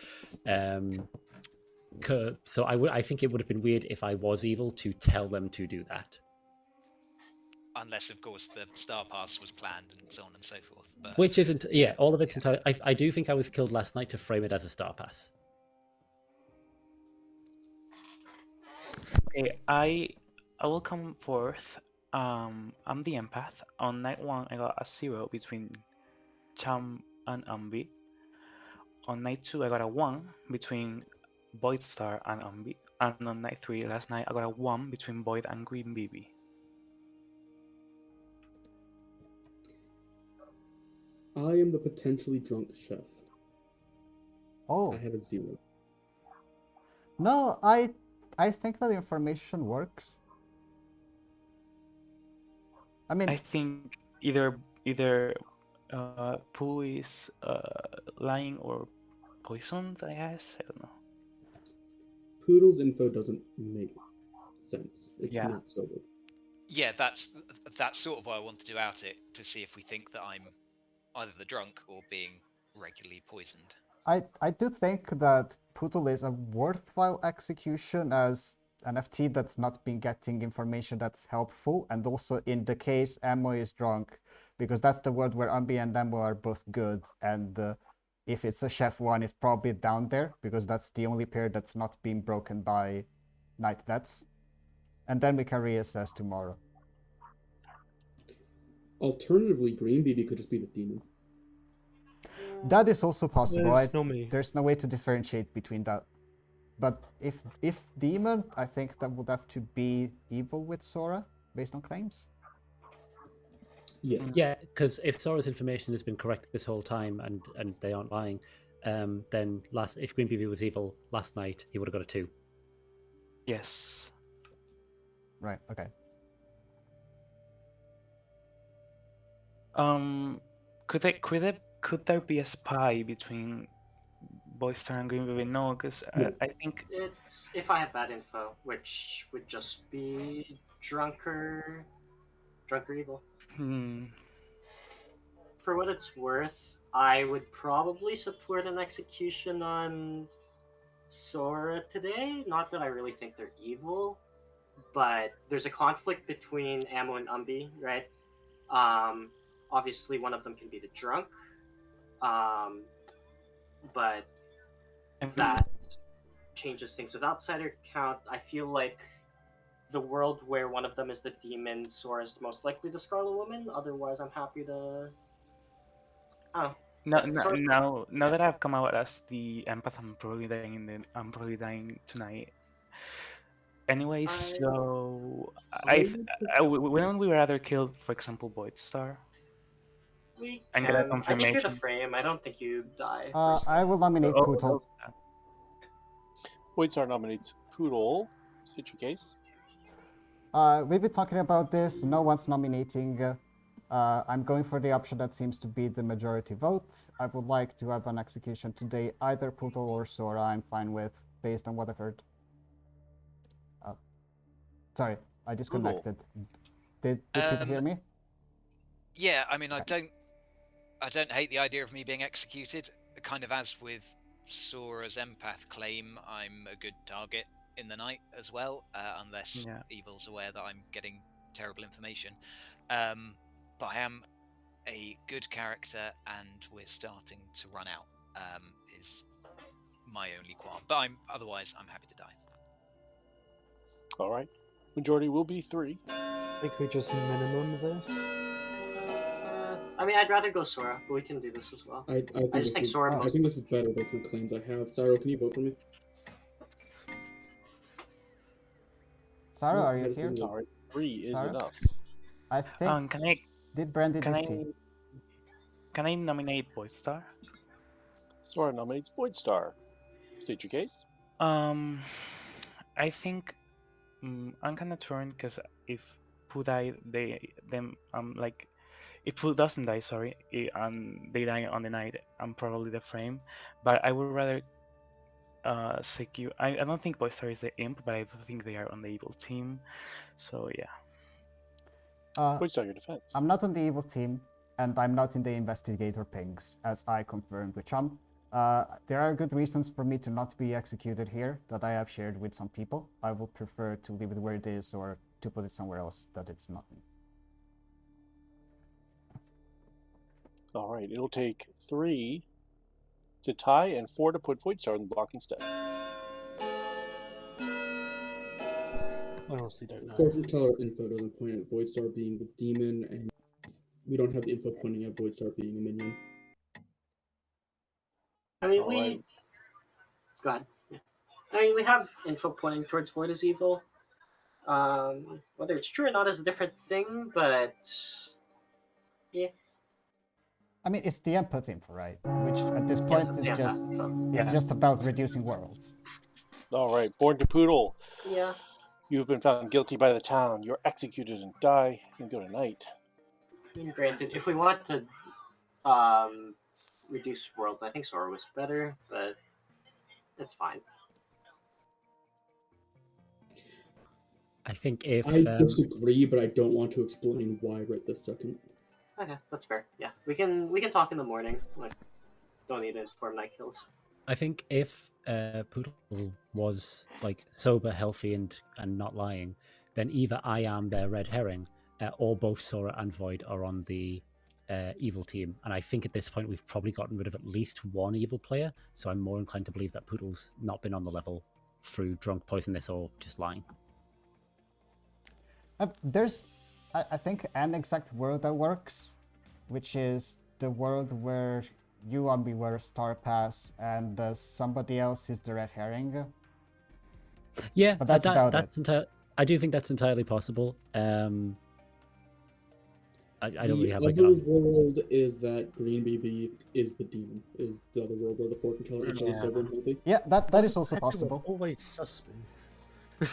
So I think it would have been weird if I was evil to tell them to do that. Unless, of course, the Star Pass was planned and so on and so forth. But Which isn't, yeah, all of it's entirely. I do think I was killed last night to frame it as a star pass. Okay, I will come forth. I'm the empath. On night 1, I got a 0 between Cham and Ambi. On night 2, I got a 1 between Void Star and Ambi. And on night 3, last night, I got a 1 between Void and Green BB. I am the potentially drunk chef. Oh. I have a 0. No, I think that the information works. I mean, I think either Pooh is lying or poisoned, I guess. I don't know. Poodle's info doesn't make sense. It's Yeah. not sober. Yeah, that's sort of why I want to do out it, to see if we think that I'm either the drunk or being regularly poisoned. I do think that Poodle is a worthwhile execution as an FT that's not been getting information that's helpful, and also in the case Ammo is drunk, because that's the world where Ambi and Ammo are both good, and if it's a Chef 1, it's probably down there, because that's the only pair that's not being broken by Night Deaths. And then we can reassess tomorrow. Alternatively, Green BB could just be the demon. That is also possible. There's There's no way to differentiate between that. But if demon, I think that would have to be evil with Sora, based on claims. Yes. Yeah, because if Sora's information has been correct this whole time and they aren't lying, then if Green BB was evil last night, he would have got a 2. Yes. Right. Okay. Could there be a spy between Boystar and Green BB? No, because No. I think It's if I have bad info, which would just be drunker evil. For what it's worth, I would probably support an execution on Sora today. Not that I really think they're evil, but there's a conflict between Ammo and Umbi, right? Obviously, one of them can be the drunk, but that changes things. With outsider count, I feel like the world where one of them is the demon, Sora is most likely the Scarlet Woman. Otherwise, I'm happy to. Oh. Now that I've come out as the empath, I'm probably dying tonight. Anyway, so wouldn't we rather kill, for example, Void Star? We And can. get a I think confirmation. you're the frame. I don't think you die. I will nominate Poodle. Voidstar nominates Poodle. State your case. We've been talking about this. No one's nominating. I'm going for the option that seems to be the majority vote. I would like to have an execution today, either Poodle or Sora. I'm fine with, based on what I've heard. Sorry, I disconnected. Did people hear me? Yeah, I mean, I don't hate the idea of me being executed. Kind of as with Sora's empath claim, I'm a good target in the night as well, unless Evil's aware that I'm getting terrible information. But I am a good character, and we're starting to run out. Is my only qualm. But otherwise I'm happy to die. All right. Majority will be 3. I think we just minimum this. I mean, I'd rather go Sora, but we can do this as well. I think Sora. I think this is better based on claims I have. Cyro, can you vote for me? Sarah, are you here? All right, 3 is Sarah? enough. I think. Did Brandy DC? Can I nominate Voidstar? Sora nominates Voidstar. State your case. I think I'm gonna turn, because if Pooh die, if Pooh doesn't die, and they die on the night, I'm probably the frame. But I would rather secure. I don't think Voidstar is the imp, but I think they are on the evil team. So yeah. Voidstar, your defense. I'm not on the evil team, and I'm not in the investigator pings, as I confirmed with Chum. There are good reasons for me to not be executed here that I have shared with some people. I would prefer to leave it where it is or to put it somewhere else that it's not me. All right, it'll take 3 to tie and 4 to put Void Star on the block instead. I honestly don't know. Fortune teller info doesn't point at Void Star being the demon, and we don't have the info pointing at Void Star being a minion. I mean, All we. right. Go ahead. Yeah. I mean, we have info pointing towards Void as evil. Whether it's true or not is a different thing, but yeah. I mean, it's the input info, right? Which at this Yes, point it's is the just empath info. it's just about reducing worlds. All right, Born to Poodle. Yeah. You've been found guilty by the town. You're executed and die. You can go tonight. I mean, granted, if we want to reduce worlds, I think Sora was better, but it's fine. I think if I disagree, but I don't want to explain why right this second. Okay, that's fair. Yeah, we can talk in the morning. Like, don't need to inform night kills. I think if Poodle was like sober, healthy, and not lying, then either I am their red herring, or both Sora and Void are on the evil team. And I think at this point we've probably gotten rid of at least one evil player. So I'm more inclined to believe that Poodle's not been on the level through drunk poisonous or just lying. There's, I think, an exact world that works, which is the world where you, Ambi, were Star Pass and somebody else is the red herring. Yeah, but that's about it. I do think that's entirely possible. I don't really have the like other world is that Green BB is the demon. Is the other world where the fortune teller info is sober and healthy? Yeah, that is also possible. Always sus me.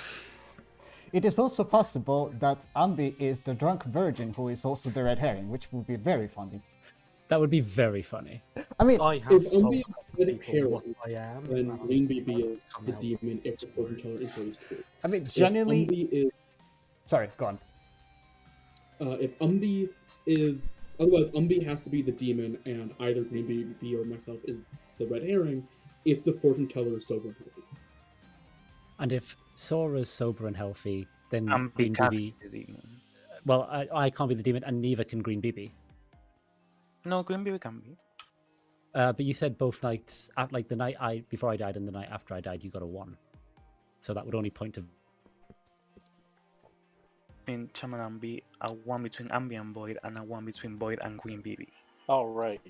It is also possible that Ambi is the drunk virgin who is also the red herring, which would be very funny. That would be very funny. I mean, I have If told Ambi is red people what herring, I am, then Green BB is come the out. demon if the fortune teller info is true. I mean, If genuinely. Ambi is, Sorry, go on. if Ambi is, otherwise Ambi has to be the demon, and either Green BB or myself is the red herring if the fortune teller is sober and healthy. And if Sora's sober and healthy, then Ambi Green can't BB. be the demon. Well, I can't be the demon, and neither can Green BB. No, Green BB can be. But you said both nights, like the night before I died and the night after I died, you got a 1. So that would only point to. In Cham and Ambi, a 1 between Ambi and Void, and a 1 between Void and Green BB. All right.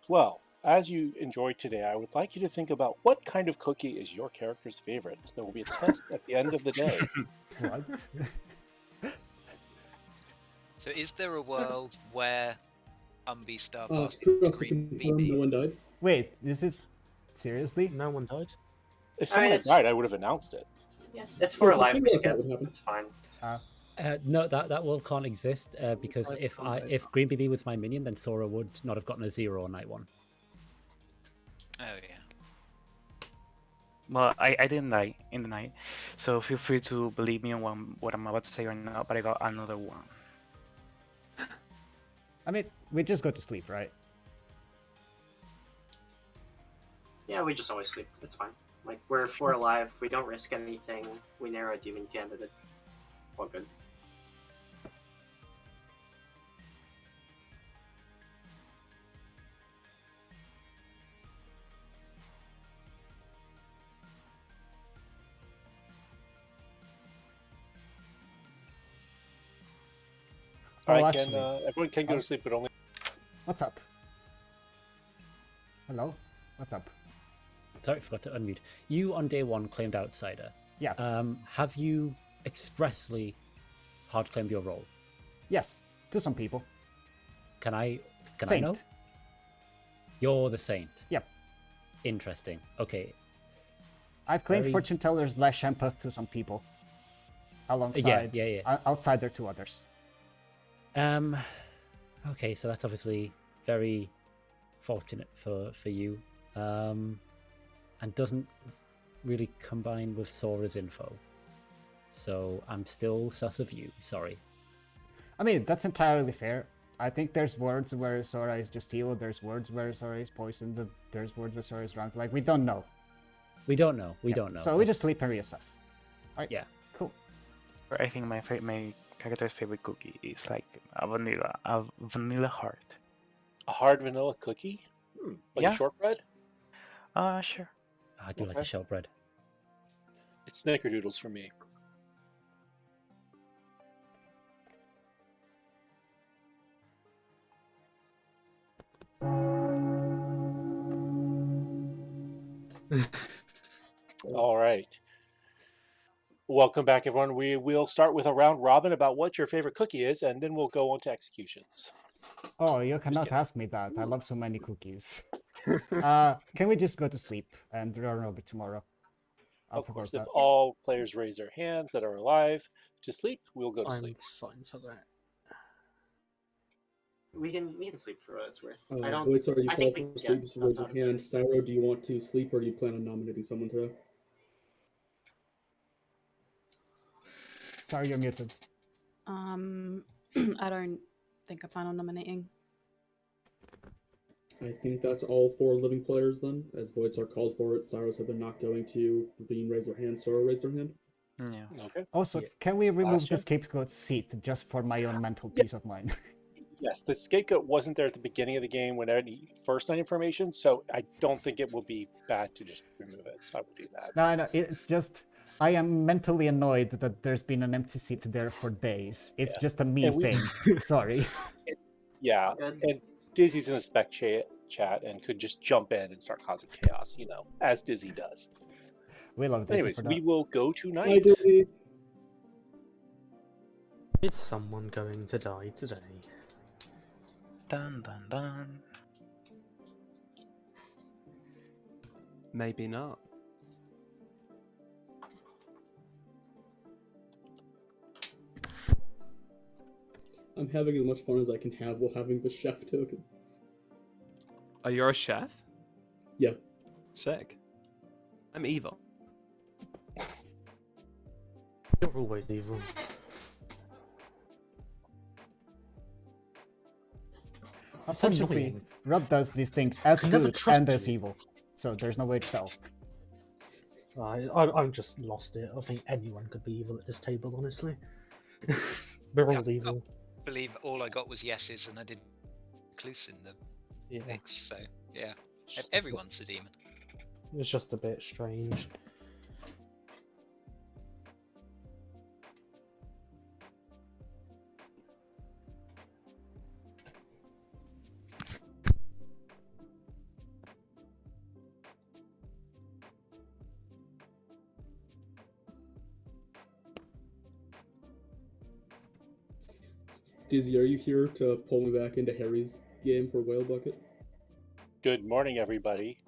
Well, as you enjoyed today, I would like you to think about what kind of cookie is your character's favorite. There will be a test at the end of the day. What? So is there a world where Umbi Star Uh, Pass screw is us to Green confirm no BB? one died. Wait, is it seriously? No one died. If someone had it's- died, I would have announced it. Yeah, it's for Yeah, a live I think that skip. would happen. It's fine. No, that world can't exist because if Green BB was my minion, then Sora would not have gotten a 0 on night 1. Oh yeah. Well, I didn't die in the night, so feel free to believe me on what I'm about to say right now, but I got another 1. I mean, we just go to sleep, right? Yeah, we just always sleep. It's fine. Like, we're 4 alive. We don't risk anything. We narrow a demon candidate. All good. Oh, I actually, can. Everyone can go to sleep, but only. what's up? Hello? What's up? Sorry, I forgot to unmute. You on day 1 claimed outsider. Yeah. Have you expressly hard claimed your role? Yes, to some people. Can I Saint. know? You're the saint. Yep. Interesting. Okay. I've claimed Very- fortune tellers / empath to some people. Alongside, yeah. outside their 2 others. Okay, so that's obviously very fortunate for you. And doesn't really combine with Sora's info. So I'm still sus of you, sorry. I mean, that's entirely fair. I think there's words where Sora is just evil, there's words where Sora is poisoned, there's words where Sora is drunk. Like, we don't know. We don't know. We don't know. So we just sleep and reassess. Alright, Yeah. cool. I think my character's favorite cookie is like a vanilla heart. A hard vanilla cookie? Like Yeah. a shortbread? Sure. I do like Okay. the shortbread. It's snickerdoodles for me. All right. Welcome back, everyone. We will start with a round robin about what your favorite cookie is, and then we'll go on to executions. Oh, you cannot kidding. ask me that. I love so many cookies. Can we just go to sleep and run over tomorrow? I'll Of propose course, if that. all players raise their hands that are alive to sleep, we'll go to I'm sleep. fine for that. We can sleep for what it's worth. I don't. Voice, are you I called think we for can sleep? get Just raise your stuff out of it. hand. Cyro, do you want to sleep, or do you plan on nominating someone today? Sorry, you're muted. I don't think I plan on nominating. I think that's all 4 living players then, as votes are called for it. Cyro said they're not going to. Bean raise their hand. Sora raise their hand. Yeah. Okay. Also, can we remove the Bastion? scapegoat seat just for my own mental peace of mind? Yes, the scapegoat wasn't there at the beginning of the game when any first line information, so I don't think it will be bad to just remove it. So I would do that. No, it's just I am mentally annoyed that there's been an empty seat there for days. It's Yeah. just a me And we- thing. Sorry. Yeah, and Dizzy's in the spec chat and could just jump in and start causing chaos, as Dizzy does. We love this. Anyways, we will go to Hi, night. Dizzy. Is someone going to die today? Dun dun dun. Maybe not. I'm having as much fun as I can have while having the chef token. Oh, you're a chef? Yeah. Sick. I'm evil. You're always evil. It's Unfortunately, annoying. Rob does these things as I never good trust and as you. evil. So there's no way to tell. I'm just lost it. I think anyone could be evil at this table, honestly. We're all Yeah, evil. I believe all I got was yeses, and I did Cluse in the Yeah. mix. So yeah, It's just a bit- everyone's a demon. It's just a bit strange. Dizzy, are you here to pull me back into Harry's game for Whale Bucket? Good morning, everybody.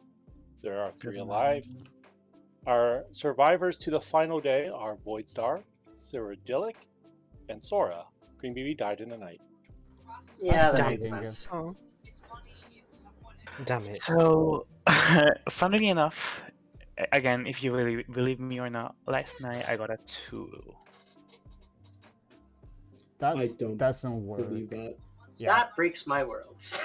There are 3 Good alive. morning. Our survivors to the final day are Voidstar, Cyrodiilic, and Sora. Green BB died in the night. Yeah, that Damn makes it. sense. Oh. Damn it. So, funnily enough, again, if you really believe me or not, last night I got a 2. That I don't doesn't work. believe that. Yeah. That breaks my worlds.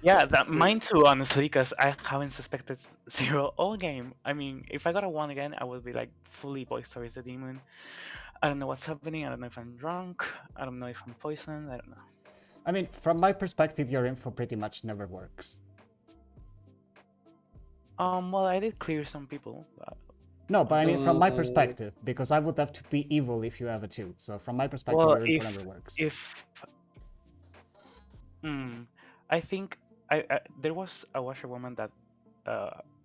Yeah, mine too, honestly, because I haven't suspected 0 all game. I mean, if I got a 1 again, I would be like fully Voidstar is the demon. I don't know what's happening. I don't know if I'm drunk. I don't know if I'm poisoned. I don't know. I mean, from my perspective, your info pretty much never works. Well, I did clear some people. But... No, but I mean, from my Uh, perspective, because I would have to be evil if you have a 2. So from my perspective, Well, your info never works. I think there was a washerwoman that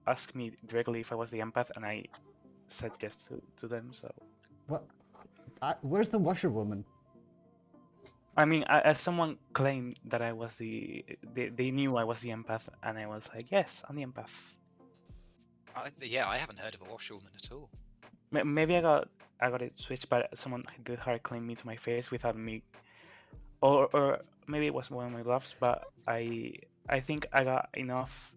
asked me directly if I was the empath, and I said yes to them. So What? Where's the washerwoman? I mean, as someone claimed that I was they knew I was the empath, and I was like, yes, I'm the empath. Yeah, I haven't heard of a washerwoman at all. Maybe I got it switched, but someone did hard claim me to my face without me, or maybe it was one of my bluffs. But I think I got enough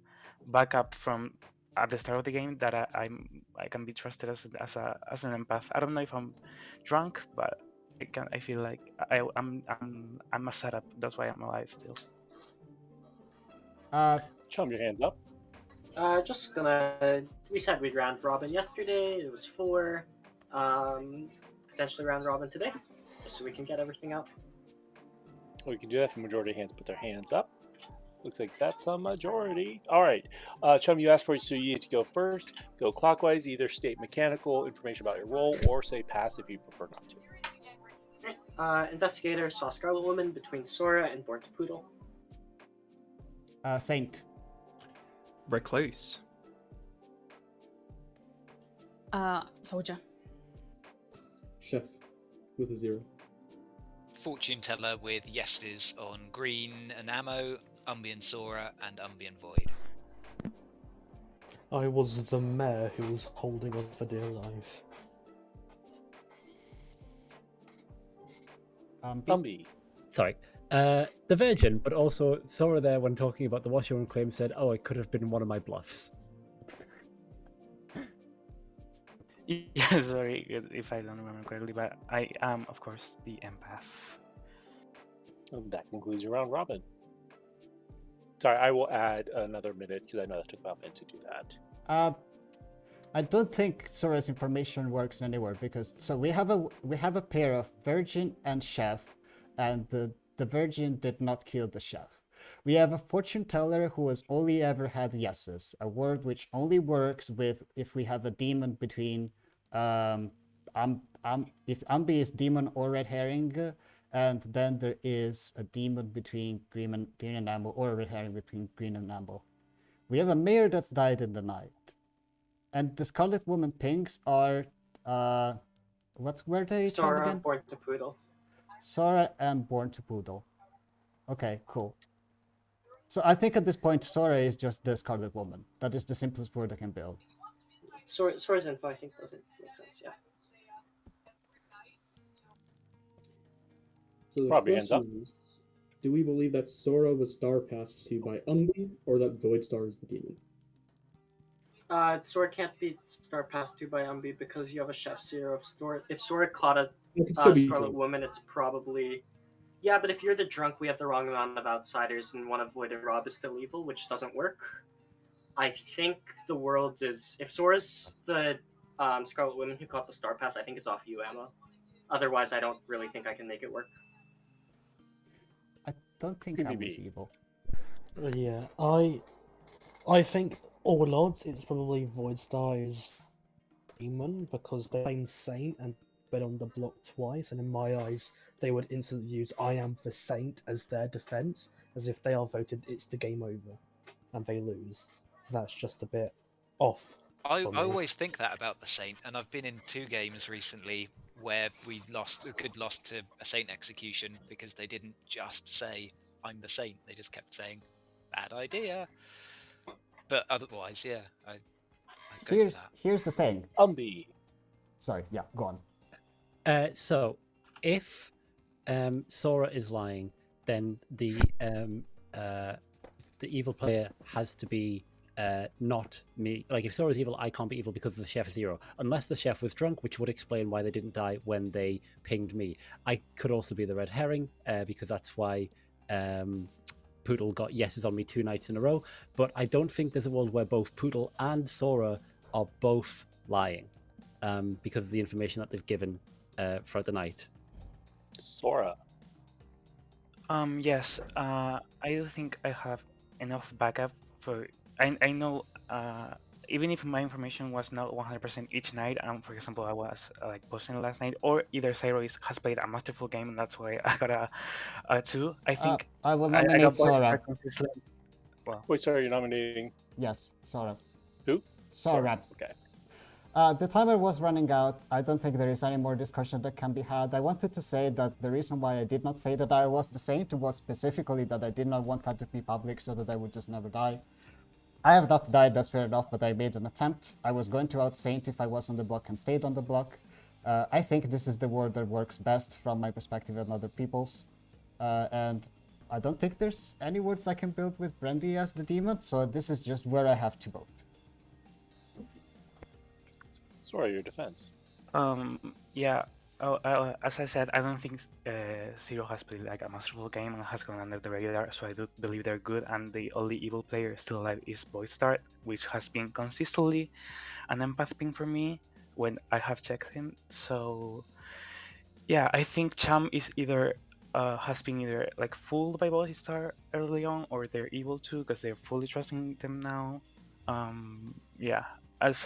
backup from at the start of the game that I can be trusted as an empath. I don't know if I'm drunk, but I feel like I'm I'm a setup. That's why I'm alive still. Chum, your hands up. Just gonna. We said we'd round robin yesterday. It was 4. Potentially round robin today, just so we can get everything out. Well, we can do that if the majority of hands put their hands up. Looks like that's a majority. All right. Chum, you asked for it, so you need to go first. Go clockwise. Either state mechanical information about your role or say pass if you prefer not to. Investigator saw Scarlet Woman between Sora and Born to Poodle. Saint. Recluse. Soldier. Chef with a 0. Fortune teller with yeses on green and ammo, Umbi and Sora, and Umbi and Void. I was the mayor who was holding on for dear life. Umbi. Sorry. The Virgin, but also Sora there when talking about the washer and claim said, "Oh, it could have been one of my bluffs." Yeah, sorry if I don't remember correctly, but I am, of course, the empath. And that concludes your round robin. Sorry, I will add another minute because I know that took about a minute to do that. I don't think Sora's information works anywhere because we have a pair of Virgin and Chef, and the Virgin did not kill the Chef. We have a fortune teller who has only ever had yeses, a word which only works if we have a demon between if Umbi is demon or red herring, and then there is a demon between green and amber, or a red herring between green and amber. We have a mayor that's died in the night. And the Scarlet Woman pinks are what were they? Sora, Born to Poodle. Sora and Born to Poodle. Okay, cool. So I think at this point Sora is just the Scarlet Woman. That is the simplest word I can build. Sora's info I think doesn't make sense, yeah. So the Rob, your hands up. question is, do we believe that Sora was star passed to by Umbi, or that Void Star is the demon? Sora can't be star passed to by Umbi because you have a Chef 0 of If Sora caught a It could still be Scarlet drunk. Woman, it's probably... Yeah, but if you're the drunk, we have the wrong amount of outsiders, and one of Void and Rob is still evil, which doesn't work. I think the world is... If Sora's the Scarlet Woman who caught the star pass, I think it's off you, Emma. Otherwise, I don't really think I can make it work. I don't think I was PvP. evil. Yeah, I think all odds it's probably Void Star is demon because they claim Saint and been on the block twice, and in my eyes they would instantly use I am the Saint as their defense, as if they are voted it's the game over and they lose. That's just a bit off. I for me. always think that about the Saint, and I've been in 2 games recently where we lost to a Saint execution because they didn't just say I'm the Saint, they just kept saying bad idea. But otherwise, yeah, I go for that. Here's the thing. Umbi. Sorry, yeah, go on. So, if Sora is lying, then the evil player has to be not me. Like, if Sora's evil, I can't be evil because of the Chef 0. Unless the Chef was drunk, which would explain why they didn't die when they pinged me. I could also be the red herring, because that's why Poodle got yeses on me 2 nights in a row. But I don't think there's a world where both Poodle and Sora are both lying, because of the information that they've given throughout the night. Sora. Yes. I do think I have enough backup for. I know. Even if my information was not 100% each night, for example, I was like posting last night, or either Cyrus has played a masterful game, and that's why I got a 2. I think I will I nominate got bored Sora. Well, Wait, sorry, you're nominating Yes, Sora. who? Sora. Okay. The timer was running out. I don't think there is any more discussion that can be had. I wanted to say that the reason why I did not say that I was the Saint was specifically that I did not want that to be public so that I would just never die. I have not died, that's fair enough, but I made an attempt. I was going to out-Saint if I was on the block and stayed on the block. I think this is the word that works best from my perspective and other people's. And I don't think there's any words I can build with Brandy as the demon, so this is just where I have to vote. Sora, your defense. yeah. As I said, I don't think Zero has played like a masterful game and has gone under the radar, so I do believe they're good. And the only evil player still alive is Voidstar, which has been consistently an empath ping for me when I have checked him. So yeah, I think Cham is either has been either like fooled by Voidstar early on, or they're evil too because they're fully trusting them now. Yeah, as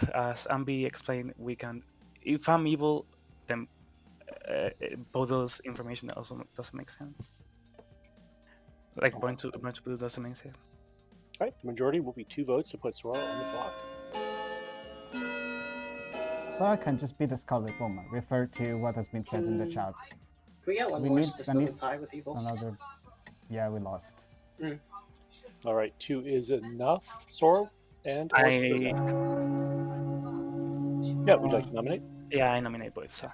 Ambi explained, we can. If I'm evil, then both those information also doesn't make sense. Like point to blue doesn't make sense. All right, the majority will be 2 votes to put Sora on the block. Sora can just be the Scarlet Woman. Refer to what has been said in the chat. Can we get one We more need so this at doesn't least tie with evil? Another. Yeah, we lost. All right, 2 is enough, Sora and I yeah, would you like to nominate? Yeah, I nominate Voidstar.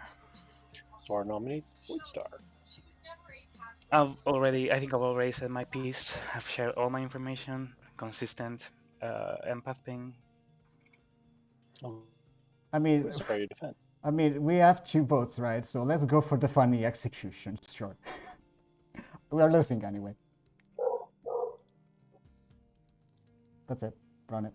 Sora nominates Voidstar. I think I've already said my piece. I've shared all my information, consistent empath ping. I mean, Sorry to defend. I mean, we have 2 votes, right? So let's go for the funny execution. Sure. We are losing anyway. That's it. Run it.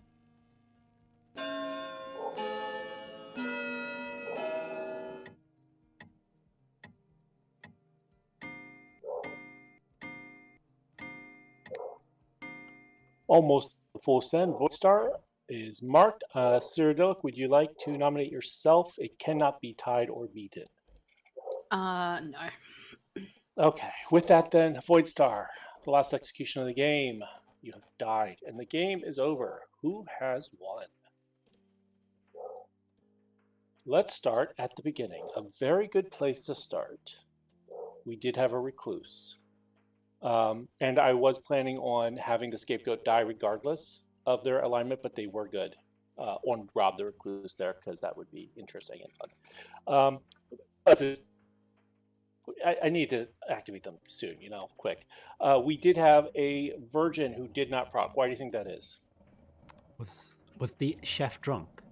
Almost full send. Voidstar is marked. Cyrodiilic, would you like to nominate yourself? It cannot be tied or beaten. No. Okay, with that then, Voidstar, the last execution of the game. You have died, and the game is over. Who has won? Let's start at the beginning. A very good place to start. We did have a recluse. And I was planning on having the scapegoat die regardless of their alignment, but they were good on Rob the Recluse there because that would be interesting and fun. I need to activate them soon, quick. We did have a virgin who did not proc. Why do you think that is? Was the chef drunk?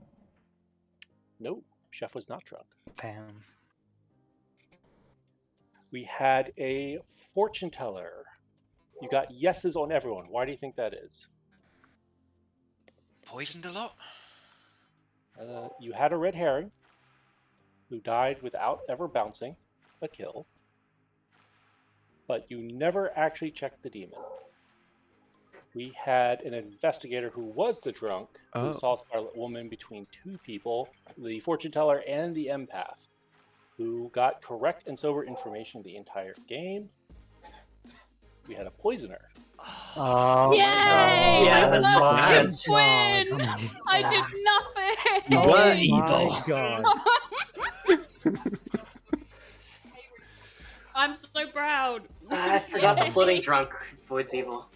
No, chef was not drunk. Damn. We had a fortune teller. You got yeses on everyone. Why do you think that is? Poisoned a lot? You had a red herring who died without ever bouncing a kill, but you never actually checked the demon. We had an investigator who was the drunk who saw Scarlet Woman between 2 people, the fortune teller and the empath, who got correct and sober information the entire game. We had a poisoner. Oh, yay! Yeah, I that's love to win! I did nothing! You were evil. God. I'm so proud. I forgot the floating drunk voids evil.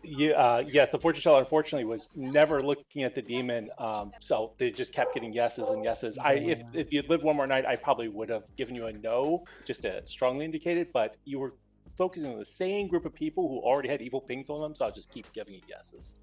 Yeah, yes, the fortune teller unfortunately was never looking at the demon, so they just kept getting yeses and yeses. If you'd lived one more night, I probably would have given you a no, just to strongly indicate it, but you were focusing on the same group of people who already had evil pings on them, so I'll just keep giving you yeses.